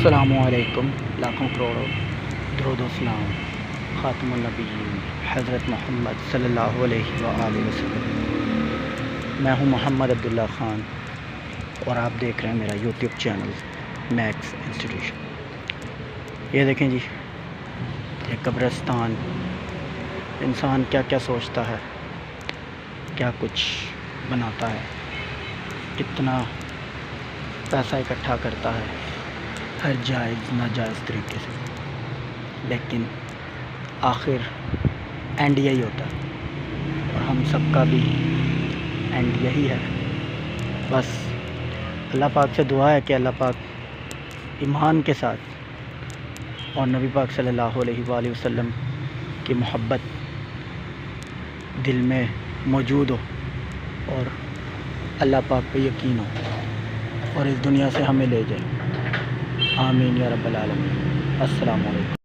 السلام علیکم، لاکھوں کروڑوں درود و سلام خاتم النبیین حضرت محمد صلی اللہ علیہ وآلہ وسلم۔ میں ہوں محمد عبداللہ خان اور آپ دیکھ رہے ہیں میرا یوٹیوب چینل میکس انسٹیٹیوشن۔ یہ دیکھیں جی، یہ قبرستان، انسان کیا کیا سوچتا ہے، کیا کچھ بناتا ہے، کتنا پیسہ اکٹھا کرتا ہے ہر جائز ناجائز طریقے سے، لیکن آخر اینڈ یہی ہوتا ہے اور ہم سب کا بھی اینڈ یہی ہے۔ بس اللہ پاک سے دعا ہے کہ اللہ پاک ایمان کے ساتھ اور نبی پاک صلی اللہ علیہ وآلہ وسلم کی محبت دل میں موجود ہو اور اللہ پاک پہ یقین ہو اور اس دنیا سے ہمیں لے جائے۔ آمین یا رب العالمین۔ السلام علیکم۔